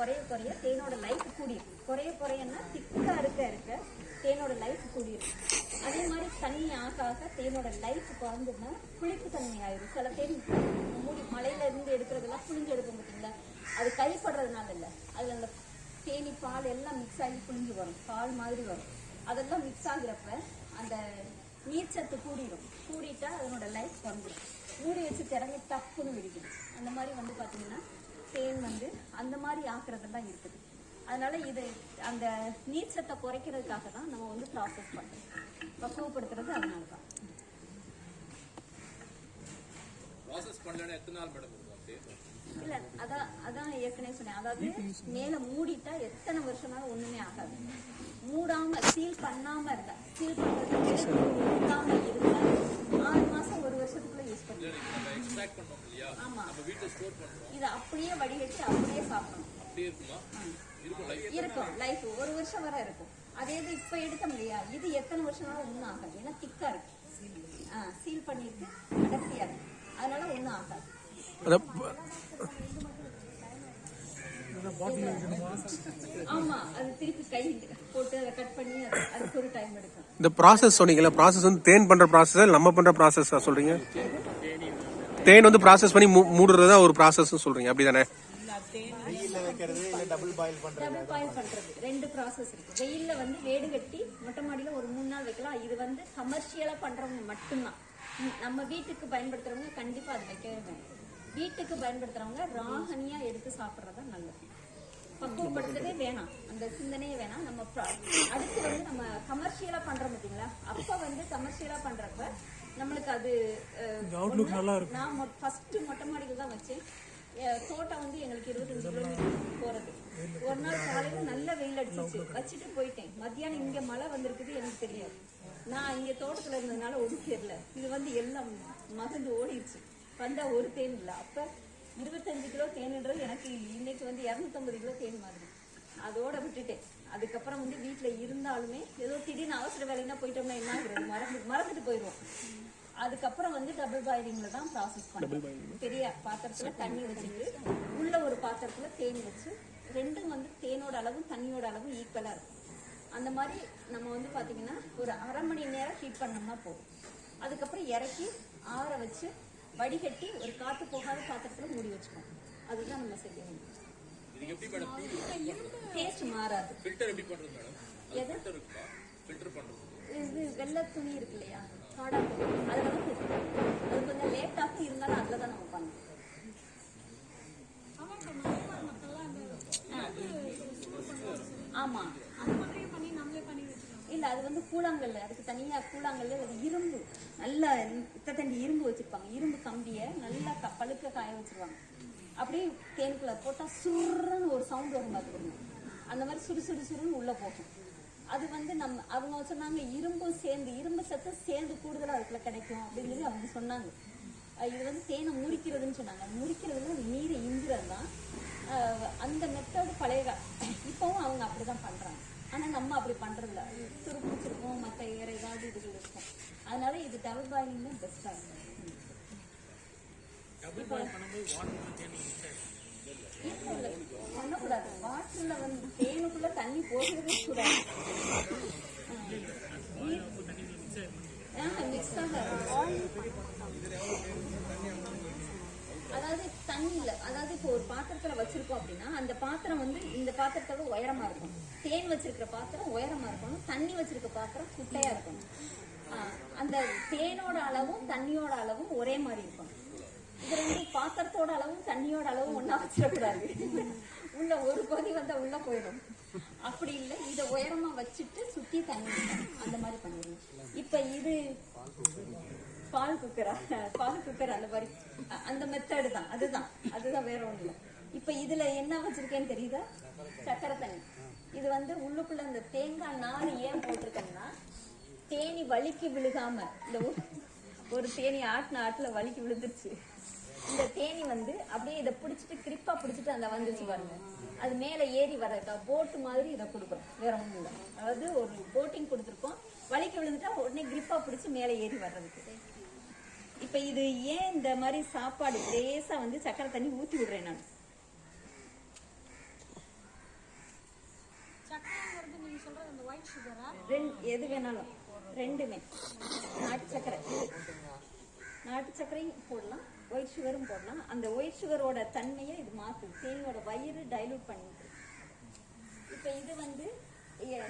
குறைய குறைய தேனோட லைஃப் கூடியிருக்கு. குறையன்னா திக்கா இருக்க தேனோட லைஃப் கூடியிருக்கு. அதே மாதிரி தண்ணி ஆக ஆக தேனோட லைஃப் குறைஞ்சுன்னா புளிப்பு தன்மை ஆயிடும். சில தேன் மூடி மலையில இருந்து எடுக்கிறதெல்லாம் புளிஞ்சு எடுக்கும் பார்த்தீங்களா, அது கைப்படுறதுனால இல்லை, அதுல அந்த தேனி பால் எல்லாம் மிக்ஸ் ஆகி புளிஞ்சு வரும், பால் மாதிரி வரும். அதெல்லாம் மிக்ஸ் ஆகுறப்ப அந்த நீர்ச்சத்து கூடிட்டா அதனோட லைஃப் குறைஞ்சிடும். மூடி வச்சு திறந்து டப்புன்னு விரிக்கும். அந்த மாதிரி வந்து பார்த்தீங்கன்னா தேன் வந்து அந்த மாதிரி ஆக்குறதெல்லாம் இருக்குது. அதனால இது அந்த நீர்ச்சத்தை குறைக்கிறதுக்காக தான் நம்ம வந்து ப்ராசஸ் பண்ணுறோம், பக்குவப்படுத்துறது. அதனால தான் இல்ல, அதான் ஏற்கனவே சொன்னேன். அதாவது மேல மூடிட்டா எத்தனை வருஷம்னாலும் ஒண்ணுமே ஆகாது. மூடாம சீல் பண்ணாம இருந்தா, சீல் பண்றது மூடாம இருந்தா 6 மாசம் 1 வருஷத்துக்குள்ள யூஸ் பண்ணலாம். ஆமா, இதை அப்படியே வடிகட்டி அப்படியே சாப்பிடணும். இருக்கும் லைஃப் 1 வருஷம் வரை இருக்கும். அதே இது இப்ப எடுக்க முடியாது. இது எத்தனை வருஷம்னாலும் ஒண்ணும் ஆகாது. ஏன்னா திக்கா இருக்கு, சீல் பண்ணிட்டு அடர்த்தியா இருக்கு, அதனால ஒண்ணும் ஆகாது. ஆமா, அது திருப்பி கை போட்டு அதை கட் பண்ணி அதுக்கு ஒரு டைம் எடுக்கும். இந்த ப்ராசஸ் சொன்னீங்கல்ல, ப்ராசஸ் வந்து தேன் பண்ற ப்ராசஸ் நம்ம பண்ற ப்ராசஸ் சொல்றீங்க? தேன் வந்து ப்ராசஸ் பண்ணி மூடுறதா ஒரு ப்ராசஸ் சொல்றீங்க, அப்படிதானே? டபுள் பாயில் பண்றது 2 ப்ராசஸ் இருக்கு. வெயில்ல வந்து வேடு கட்டி மொட்டை மாடியில ஒரு 3 நாள் வைக்கலாம். இது வந்து கமர்ஷியலா பண்றவங்க மட்டும்தான். நம்ம வீட்டுக்கு பயன்படுத்துறவங்க கண்டிப்பா அது வைக்கவே வேண்டாம். வீட்டுக்கு பயன்படுத்துறவங்க ராகனியா எடுத்து சாப்பிட்றதா நல்லது. பக்குவப்படுத்தவே வேணாம், அந்த சிந்தனையே வேணாம். நம்ம அடுத்து வந்து நம்ம கமர்ஷியலா பண்றோம் பார்த்தீங்களா, அப்ப வந்து கமர்ஷியலா பண்றப்ப நம்மளுக்கு அது நல்லா இருக்கும். நான் ஃபர்ஸ்ட் மொட்டை மாடியில் தான் வச்சேன். தோட்டம் வந்து எங்களுக்கு 25 கிலோமீட்டர் போறது. ஒரு நாள் காலையில நல்ல வெயில் அடிச்சிச்சு, வச்சுட்டு போயிட்டேன். மத்தியானம் இங்க மழை வந்திருக்குது, எனக்கு தெரியாது. நான் இங்க தோட்டத்துல இருந்ததுனால ஒன்றும் தெரியல. இது வந்து எல்லாம் மகந்து ஓடிடுச்சு. வந்தா ஒரு தேன் இல்லை. அப்ப 25 கிலோ தேன்ன்றது எனக்கு இன்னைக்கு வந்து 250 கிலோ தேன் மாதிரி. அதோட விட்டுட்டேன். அதுக்கப்புறம் வந்து வீட்டுல இருந்தாலுமே ஏதோ திடீர்னு அவசர வேலைன்னா போயிட்டோம்னா என்ன ஆகுறது, மறந்துட்டு போயிடுவோம். அதுக்கப்புறம் வந்து டபுள் பாயிலிங்ல தான் ப்ராசஸ் பண்ணுவோம். பெரிய பாத்திரத்துல தண்ணி வச்சுட்டு உள்ள ஒரு பாத்திரத்துல தேன் வச்சு, ரெண்டும் வந்து தேனோட அளவும் தண்ணியோட அளவும் ஈக்குவலா இருக்கும். அந்த மாதிரி நம்ம வந்து பாத்தீங்கன்னா ஒரு 1/2 மணி நேரம் ஹீட் பண்ணோம்னா போதும். அதுக்கப்புறம் இறக்கி ஆற வச்சு வடிகட்டி ஒரு காத்து போகாத பாத்திரத்துல மூடி வச்சுக்கோம். அதுதான் நம்ம செய்ய வேண்டியது. டேஸ்ட் மாறாது. இது வெள்ளை துணி இருக்கு இல்லையா, காடா துணி, அதுல வந்து அது கொஞ்சம் லேட்டாக இருந்தாலும் அதுல தான் நம்ம பண்ணணும். ஆமா, இல்ல அது வந்து கூழாங்கல், அதுக்கு தனியா கூழாங்கல்ல அது இரும்பு, நல்ல இத்தண்டி இரும்பு வச்சிருப்பாங்க. இரும்பு கம்பிய நல்லா பழுக்க காய வச்சிருவாங்க. அப்படியே தேனுக்குள்ள போட்டா சுருன்னு ஒரு சவுண்ட் வரும் பார்த்துக்கணும். அந்த மாதிரி சுறுசுறுன்னு உள்ள போகும். அது வந்து நம்ம அவங்க சொன்னாங்க இரும்பும் சேர்ந்து, இரும்பு சத்து சேர்ந்து கூடுதலா அதுக்குள்ள கிடைக்கும் அப்படின்னு சொல்லி அவங்க சொன்னாங்க. இது வந்து தேனை முறிக்கிறதுன்னு சொன்னாங்க. முறிக்கிறதுல நீரை இஞ்சுறது தான் அந்த மெத்தடு பழைய. இப்பவும் அவங்க அப்படிதான் பண்றாங்க. ஆனா நம்ம அப்படி பண்றதில்ல. துருப்பிடிச்சிருக்கோம், மற்ற வேற ஏதாவது இதுகள் இருக்கும். அதனால இது டபுள் பாயிலிங் தான் பெஸ்டா இருக்கும். பண்ணக்கூடாது. வாட்டர்ல வந்து தேனுக்குள்ள தண்ணி போகிறதே கூடாது. மிக்ஸ் அதாவது தண்ணி இல்ல, அதாவது இப்போ ஒரு பாத்திரத்துல வச்சிருக்கோம் அப்படின்னா அந்த பாத்திரம் வந்து இந்த பாத்திரத்தோட உயரமா இருக்கும். தேன் வச்சிருக்கிற பாத்திரம் உயரமா இருக்கணும், தண்ணி வச்சிருக்க பாத்திரம் குட்டையா இருக்கணும். அந்த தேனோட அளவும் தண்ணியோட அளவும் ஒரே மாதிரி இருக்கணும். இது 2 பாத்திரத்தோட அளவும் தண்ணியோட அளவும் ஒன்னா வச்சிடக்கூடாது. உள்ள ஒரு கொதி வந்தா உள்ள போயிடும். அப்படி இல்லை, இதை உயரமா வச்சுட்டு சுத்தி தண்ணி அந்த மாதிரி பண்ணிடுவோம். இப்ப இது பால் குக்கர் அந்த மாதிரி அந்த மெத்தடு தான். அதுதான் வேற ஒண்ணு இல்லை. இப்ப இதுல என்ன வச்சிருக்கேன்னு தெரியுதா, சக்கரை தண்ணி. இது வந்து உள்ளுக்குள்ள இந்த தேங்காய் நார் ஏன் போட்டிருக்கேன்னா, தேனி வலிக்கு விழுகாம, இந்த ஒரு தேனி ஆட்டுல வலிக்கு விழுந்துருச்சு. இந்த தேனி வந்து அப்படியே இதை பிடிச்சிட்டு கிரிப்பா பிடிச்சிட்டு அந்த வந்துச்சு பாருங்க, அது மேல ஏறி வர்றதுக்கா போட்டு மாதிரி இதை கொடுக்குறோம். வேற ஒண்ணும் இல்லை. அதாவது ஒரு போட்டிங் கொடுத்துருக்கோம், வலிக்கு விழுந்துட்டா உடனே கிரிப்பா பிடிச்சி மேல ஏறி வர்றதுக்கு. இப்ப இது ஏன் இந்த மாதிரி சாப்பாடு லேசா வந்து சக்கரை தண்ணி ஊத்தி விடுறேன் நான். எது வேணாலும் ரெண்டுமே. நாட்டு சக்கரை நாட்டு சர்க்கரையும் போடலாம், ஒயிட் சுகரும் போடலாம். அந்த ஒயிட் சுகரோட தன்மையை இது மாற்றுது, தேனியோட வயிறு டைலூட் பண்ணிடுது. இப்போ இது வந்து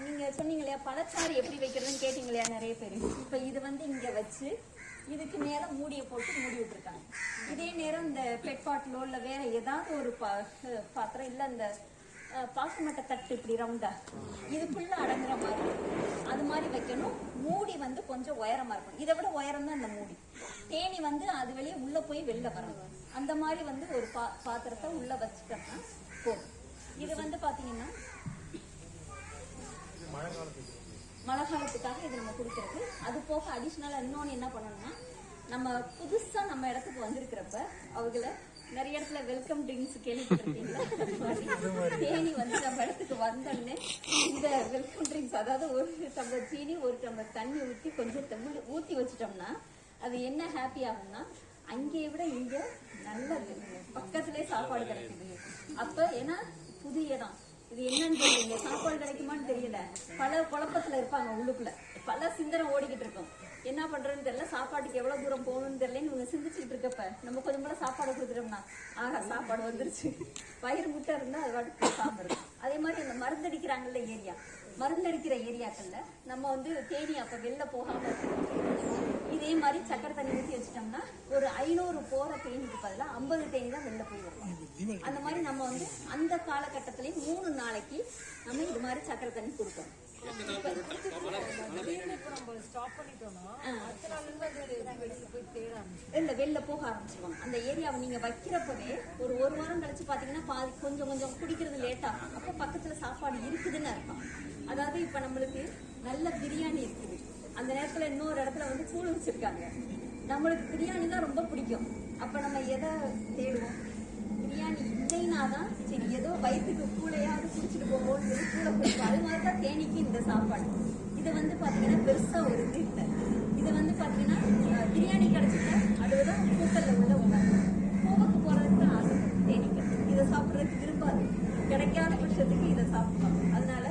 நீங்க சொன்னீங்க இல்லையா பழச்சாறு எப்படி வைக்கிறதுன்னு கேட்டீங்க இல்லையா நிறைய பேர். இப்போ இது வந்து இங்க வச்சு இதுக்கு நேரம் மூடியை போட்டு மூடி விட்டுருக்காங்க. இதே நேரம் இந்த பெட் பாட்டிலோ இல்லை வேற ஏதாவது ஒரு பாத்திரம் இல்லை இந்த பாக்குமட்ட தட்டு இப்படி ரவுண்டா இதுக்குள்ள அடங்குற மாதிரி அது மாதிரி வைக்கணும். மூடி வந்து கொஞ்சம் உயரமா இருக்கணும், இதை விட உயரம் தான் அந்த மூடி. தேனி வந்து அது வெளியே உள்ள போய் வெளில வரணும். அந்த மாதிரி வந்து ஒரு பாத்திரத்தை உள்ள வச்சுட்டோம்னா போதும். இது வந்து பாத்தீங்கன்னா மழை காலத்துக்காக இது நம்ம கொடுக்கறது. அது போக அடிஷ்னலா இன்னொன்னு என்ன பண்ணணும்னா, நம்ம புதுசா நம்ம இடத்துக்கு வந்திருக்கிறப்ப அவங்கள நிறைய இடத்துல வெல்கம் ட்ரிங்க்ஸ் கேள்விப்பட்டிருக்கீங்களா? தேனி வந்து நம்ம இடத்துக்கு வந்தோடனே இந்த வெல்கம் ட்ரிங்க்ஸ், அதாவது ஒரு டம்ளர் சீனி ஒரு டம்ளர் தண்ணி ஊற்றி கொஞ்சம் ஊற்றி வச்சுட்டோம்னா அது என்ன ஹாப்பி ஆகும்னா, அங்கே விட இங்க நல்லது, பக்கத்திலே சாப்பாடு கிடைக்குது. அப்ப ஏன்னா புது இடம், இது என்னன்னு தெரியல, சாப்பாடு கிடைக்குமான்னு தெரியல, பல குழப்பத்துல இருப்பாங்க உள்ளுக்குள்ள, பல சிந்தனை ஓடிக்கிட்டு இருக்கும். என்ன பண்றதுன்னு தெரியல, சாப்பாட்டுக்கு எவ்வளவு தூரம் போகணும்னு தெரியலன்னு இவங்க சிந்திச்சுட்டு இருக்கப்ப நம்ம கொஞ்சம் கூட சாப்பாடு கொடுத்துட்டோம்னா ஆகா சாப்பாடு வந்துருச்சு, வயிறு முட்டை இருந்தா அது வாட்டுக்கு சாப்பிடுறோம். அதே மாதிரி இந்த மருந்தடிக்கிறாங்கல்ல ஏரியா, மருந்தடிக்கிற ஏரியாக்கள்ல நம்ம வந்து தேனி அப்ப வெளில போகாம இதே மாதிரி சக்கரை தண்ணி ஊற்றி வச்சுட்டோம்னா ஒரு 500 போற தேனிக்கு பதிலாக 50 தேனி தான் வெளில போய் வரும். அந்த மாதிரி நம்ம வந்து அந்த காலகட்டத்திலேயே 3 நாளைக்கு நம்ம இது மாதிரி சக்கரை தண்ணி கொடுக்கணும். இந்த வெளில போக ஆரம்பிச்சிருவாங்க. அந்த ஏரியாவை நீங்க வைக்கிறப்பவே ஒரு வாரம் கழிச்சு பாத்தீங்கன்னா பாதி கொஞ்சம் கொஞ்சம் குடிக்கிறது லேட் ஆகும். அப்ப பக்கத்துல சாப்பாடு இருக்குதுன்னு அர்த்தம். அதாவது இப்ப நம்மளுக்கு நல்ல பிரியாணி இருக்குது, அந்த நேரத்துல இன்னொரு இடத்துல வந்து கூழ வச்சிருக்காங்க, நம்மளுக்கு பிரியாணி தான் ரொம்ப பிடிக்கும். அப்ப நம்ம எதை தேடுவோம்? பிரியாணி இல்லைனாதான் சரி ஏதோ வயிற்றுக்கு கூழையாவது குடிச்சிட்டு போவோம்னு சொல்லி கூழ குடிப்போம். அது மாதிரிதான் தேனிக்கு இந்த சாப்பாடு. இது வந்து பாத்தீங்கன்னா பெருசா ஒரு இது இல்லை. இது வந்து பாத்தீங்கன்னா பிரியாணி கிடைச்சிட்டா அதுதான் கூட்டல்ல உள்ள உணவு. கோவக்கு போறதுக்கு ஆசை தேனிக்கு, இதை சாப்பிட்றதுக்கு விரும்பாது, கிடைக்காத பட்சத்துக்கு இதை சாப்பிடுவாங்க. அதனால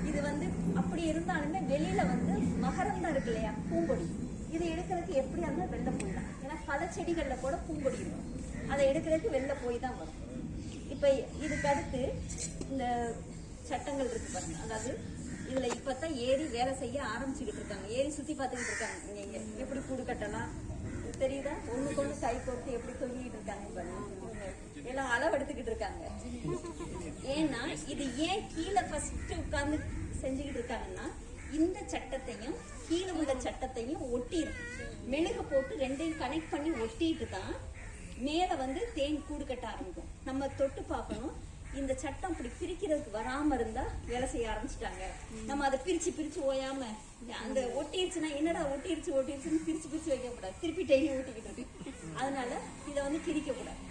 இது வந்து அப்படி இருந்தாலுமே வெளியில வந்து மகரந்தம் இருக்கு இல்லையா, பூம்பொடி, இதை எடுக்கிறதுக்கு எப்படியா இருந்தாலும் வெளில போயிடலாம். ஏன்னா பல செடிகள்ல கூட பூம்பொடி இருக்கும், அதை எடுக்கிறதுக்கு வெளில போய் தான் வரும். இப்ப இதுக்கு அடுத்து இந்த சட்டங்கள் இருக்கு பாருங்க. அதாவது இதுல இப்பதான் ஏறி வேலை செய்ய ஆரம்பிச்சுக்கிட்டு இருக்காங்க, ஏறி சுத்தி பார்த்துக்கிட்டு இருக்காங்க. இங்க எப்படி கூடு கட்டலாம் தெரியுதா, ஒண்ணுக்கு ஒண்ணு கை போட்டு எப்படி தொங்கிட்டு இருக்காங்க பாருங்க, எல்லாம் அளவு எடுத்துக்கிட்டு இருக்காங்க. ஏன்னா இது ஏன் கீழே ஃபர்ஸ்ட் உட்கார்ந்து செஞ்சுக்கிட்டு இருக்காங்கன்னா, இந்த சட்டத்தையும் கீழே உள்ள சட்டத்தையும் ஒட்டிடும், மெழுகு போட்டு ரெண்டையும் கனெக்ட் பண்ணி ஒட்டிட்டு தான் மேல வந்து தேன் கூடு கட்ட ஆரம்பிக்கும். நம்ம தொட்டு பார்க்கணும், இந்த சட்டம் அப்படி பிரிக்கிறதுக்கு வராம இருந்தா வேலை செய்ய ஆரம்பிச்சுட்டாங்க. நம்ம அதை பிரிச்சு ஓயாம அந்த ஒட்டிருச்சுன்னா என்னடா ஒட்டிருச்சுன்னு பிரிச்சு வைக்க கூடாது, திருப்பி டெய்லி ஊட்டிக்கிட்டு இருக்கு. அதனால இதை வந்து பிரிக்க கூடாது,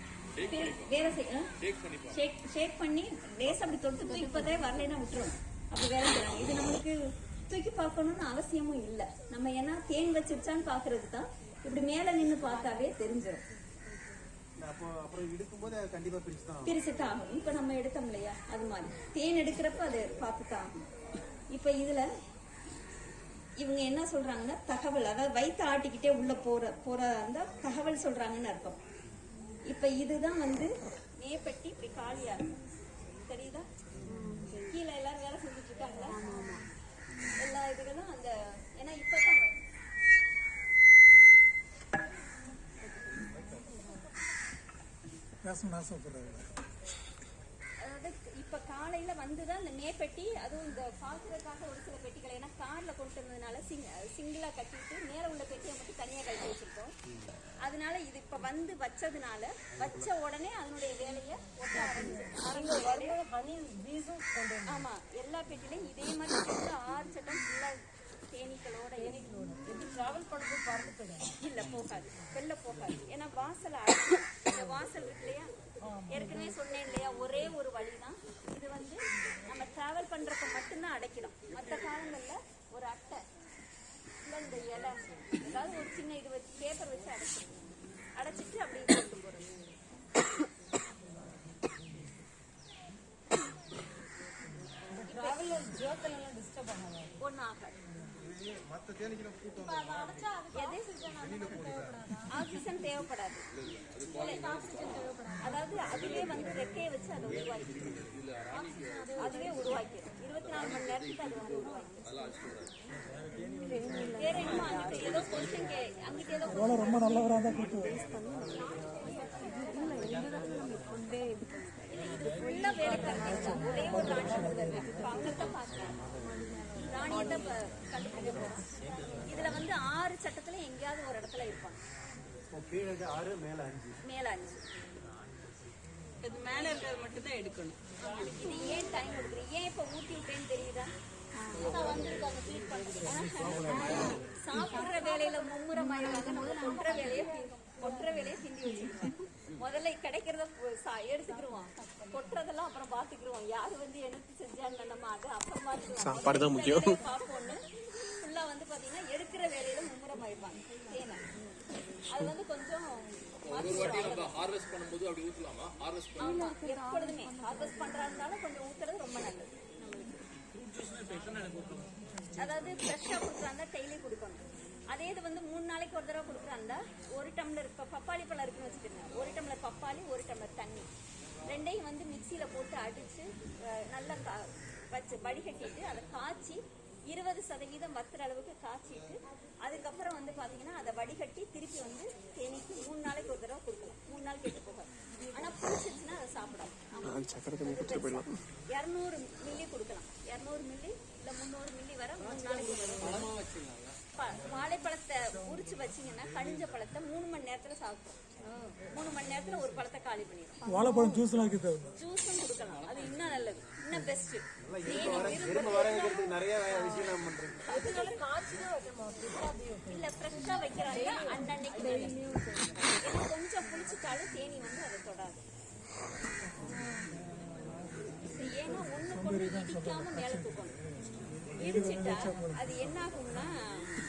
வேலை செய்ய ஷேக் பண்ணி லேசா அப்படி தொட்டு இப்பதே வரலைன்னா விட்டுரும், அப்படி வேலை செய்யறாங்க. இது நம்மளுக்கு தூக்கி பார்க்கணும்னு அவசியமும் இல்லை. நம்ம ஏன்னா தேன் வச்சிருச்சான்னு பாக்குறது தான் இப்படி மேல நின்று பார்த்தாவே தெரிஞ்சிடும். பிரிச்சுதான் ஆகும். இப்ப நம்ம எடுத்தோம் இல்லையா, அது மாதிரி தேன் எடுக்கிறப்ப அது பார்த்துதான் ஆகும். இப்ப இதுல இவங்க என்ன சொல்றாங்கன்னா தகவல், அதாவது வயிற்று ஆட்டிக்கிட்டே உள்ள போற அந்த தகவல் சொல்றாங்கன்னு அர்த்தம். இப்ப இதுதான் வந்து மேப்பட்டி இப்படி காலியா இருக்கும் தெரியுதா, கீழே எல்லாரும் வேலை செஞ்சுட்டு இருக்காங்களா, எல்லா இதுகளும் அந்த ஏன்னா இப்பதான் அதாவது இப்ப காலையில வந்துதான் இந்த மேப்பெட்டி, அதுவும் இந்த பாக்குறதுக்காக ஒரு சில பெட்டிகளை ஏன்னா கார்ல கொண்டு வந்ததுனால சிங்கிளா கட்டிட்டு மேல உள்ள பெட்டியை மட்டும் தனியா கட்டி வச்சிருக்கோம். அதனால இது இப்ப வந்து வச்சதுனால வச்ச உடனே அதனுடைய வேலையை ஒட்ட ஆரம்பிச்சு. ஆமா, எல்லா பெட்டிலையும் இதே மாதிரி 6 சட்டம் ஃபுல்லா தேனீக்களோட எப்படி டிராவல் பண்ணுறது பறந்து இல்ல போகாது, வெளில போகாது. ஏன்னா வாசல் இருக்கு இல்லையா, ஏற்கனவே சொன்னேன் இல்லையா, ஒரே ஒரு வழிதான். இது வந்து நம்ம டிராவல் பண்றப்ப மட்டும்தான் அடைக்கலாம். மற்ற காலங்கள்ல ஒரு அட்டை இல்ல இந்த இலை ஏதாவது ஒரு சின்ன இது வச்சு பேப்பர் வச்சு அடைச்சிட்டு அப்படியே கொண்டு போறது. டிராவல் ஒன்றும் ஆகாது. ஆக்சிஜன் தேவைப்படாது. அதாவது அதுவே வந்து ரெக்கையை வச்சு அதை உருவாக்கிடும். அதுவே உருவாக்கிடும். 24 மணி நேரத்துக்கு அது வந்து உருவாக்கிடும். வேற என்னமோ அங்கிட்ட ஏதோ கொஸ்டின் அங்கிட்ட ஏதோ ரொம்ப நல்லவராக தான் கூட்டு இது ஃபுல்லா வேலைக்காரங்க. ஒரே ஒரு ராணி இருக்கு. அங்கதான் பாக்குறேன். ராணியை தான் கண்டுபிடிக்க போறோம். இதுல வந்து 6 சட்டத்துல எங்கேயாவது ஒரு இடத்துல இருப்பாங்க. மேல 5. இது மேல இருக்கிறது மட்டும் தான் எடுக்கணும். இது ஏன் டைம் எடுக்குது? ஏன் இப்ப ஊட்டி விட்டேன்னு தெரியுதா? சாப்பிடுற வேலையில மும்முரமாயிருவாங்க. நம்ம கொட்டுற வேலையை திண்டி வச்சுருவோம். முதல்ல கிடைக்கிறத எடுத்துக்கிருவோம். கொட்டுறதெல்லாம் அப்புறம் பாத்துக்கிருவோம். யாரு வந்து எனக்கு செஞ்சாங்க நம்ம அதை அப்புறமா சாப்பாடு தான் முக்கியம். பார்ப்போம்னு ஃபுல்லா வந்து பாத்தீங்கன்னா எடுக்கிற வேலையில மும்முரமாயிருப்பாங்க. ஏன்னா அது வந்து கொஞ்சம் ஆமா, எப்பொழுதுமே ஹார்வெஸ்ட் பண்றதுனால கொஞ்சம் ஊத்துறது ரொம்ப நல்லது. அதாவது ஃப்ரெஷ்ஷா கொடுக்குறாங்க, டெய்லி கொடுக்கணும். அதே இது வந்து 3 நாளைக்கு ஒரு தடவை கொடுக்குறாங்க. 1 டம்ளர் இப்போ பப்பாளி பழம் இருக்குன்னு வச்சுக்கோங்க. 1 டம்ளர் பப்பாளி, 1 டம்ளர் தண்ணி, ரெண்டையும் வந்து மிக்சியில போட்டு அடிச்சு நல்லா வச்சு வடிகட்டிட்டு அதை காய்ச்சி 20% வத்துற அளவுக்கு காய்ச்சிட்டு அதுக்கப்புறம் வந்து பாத்தீங்கன்னா அதை வடிகட்டி திருப்பி வந்து தேனிக்கு 3 நாளைக்கு ஒரு தடவை கொடுக்கலாம். 3 நாள் கெட்டு போகாது. ஆனா புடிச்சிருச்சுன்னா அதை சாப்பிடலாம். 200 மில்லி கொடுக்கலாம். 200 மில்லி இல்ல 300 மில்லி வர 3 நாளைக்கு. வாழைப்பழத்தை உரிச்சு வச்சீங்கன்னா கழிஞ்ச பழத்தை 3 மணி நேரத்துல சாப்பிடும். 3 மணி நேரத்துல ஒரு பழத்தை காலி பண்ணிடும். வாழைப்பழம் ஜூஸ்லாம் ஜூஸும் கொடுக்கலாம். அது இன்னும் நல்லது, இன்னும் பெஸ்ட். இல்ல ஃப்ரெஷ்ஷா வைக்கிறாங்க அன்னன்னைக்கு. ஏன்னா கொஞ்சம் புளிச்சுட்டாலும் தேனி வந்து அதை தொடாது. ஏன்னா ஒண்ணு கொண்டு இடிக்காம மேல தூக்கணும். இடிச்சுட்டா அது என்ன ஆகும்னா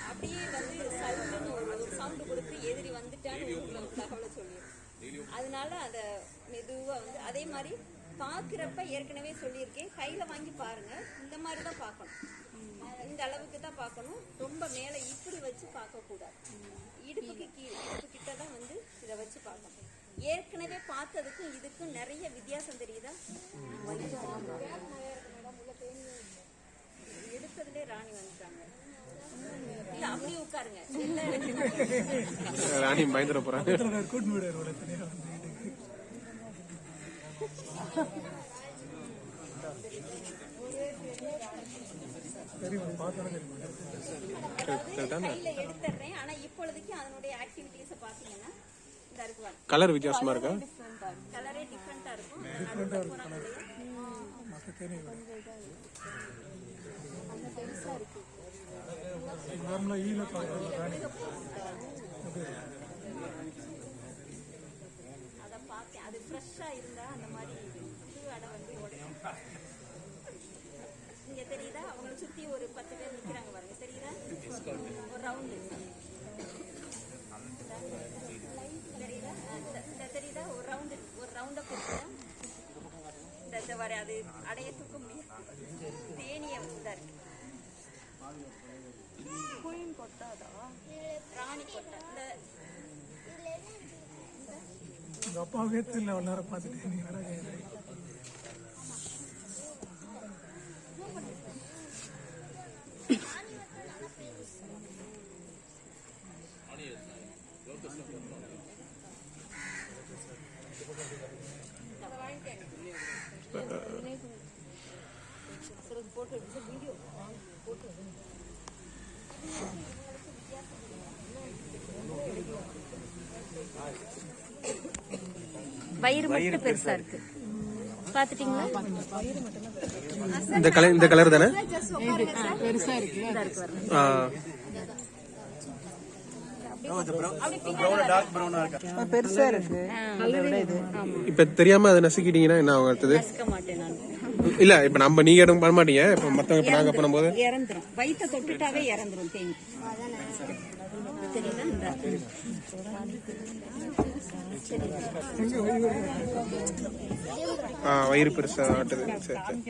அப்படியே வந்து சவுண்டுன்னு ஒரு சவுண்டு கொடுத்து எதிரி வந்துட்டான்னு தகவலை சொல்லிடும். அதனால அதை மெதுவா வந்து அதே மாதிரி பாக்குறப்ப ஏற்கனவே சொல்லியிருக்கேன், கையில வாங்கி பாருங்க. இந்த மாதிரி தான் பார்க்கணும். இந்த அளவுக்கு தான் பார்க்கணும். ரொம்ப மேல இப்படி வச்சு பார்க்க கூடாது. இடுப்புக்கு கிட்ட தான் வந்து இதை வச்சு பார்க்கணும். ஏற்கனவே பார்த்ததுக்கும் இதுக்கும் நிறைய வித்தியாசம் தெரியுதா? எடுத்ததுலே ராணி வந்துட்டாங்க. இல்ல அப்படியே உட்காருங்க. ராணி பயந்துட போறாங்க. கையில எடுத்துறேன். ஆனா இப்பொழுதுக்கு அதனுடைய ஆக்டிவிட்டிஸ பாத்தீங்கன்னா இந்த இருக்கு. கலர் வித்தியாசமா இருக்கா? கலரே டிஃபரெண்டா இருக்கும். பெருசா இருக்கு. அத பார்த்தேன். அது ஃப்ரெஷ்ஷா இருந்தா அந்த மாதிரி புது அடை வந்து உடையும். இங்க தெரியுதா? அவங்களை சுத்தி ஒரு 10 பேர் நிக்கிறாங்க பாருங்க. தெரியுதா? ஒரு ரவுண்டு தெரியுதா? ஒரு ரவுண்ட போட்டு இந்த வர அது அடைய தூக்க முடியாது. தேனிய தான் இருக்கு. குயின் கொட்டாதா? ராணி கொட்டா. இந்த அப்பா வேத்துல ஒரு நேரம் பார்த்துட்டு நீ வர வயிறு மட்டும் பெருசா இருக்கு. பாத்துட்டீங்களா? இந்த கலர் தானே பெருசா இருக்கு. பெருசா இருக்கு. இப்ப தெரியாம அதை நசுக்கிட்டீங்கன்னா என்ன ஆகும்? அடுத்தது இல்ல இப்ப நம்ம நீங்க இடம் பண்ண மாட்டீங்க. இப்ப மத்தவங்க இப்ப நாங்க பண்ணும்போது இறந்துரும். வயிற்ற தொட்டுட்டாவே இறந்துரும் தேனி. தெரியுதா? வயிறு பெருசா ஆட்டுது. சரி சரி.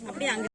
அப்படியே அங்க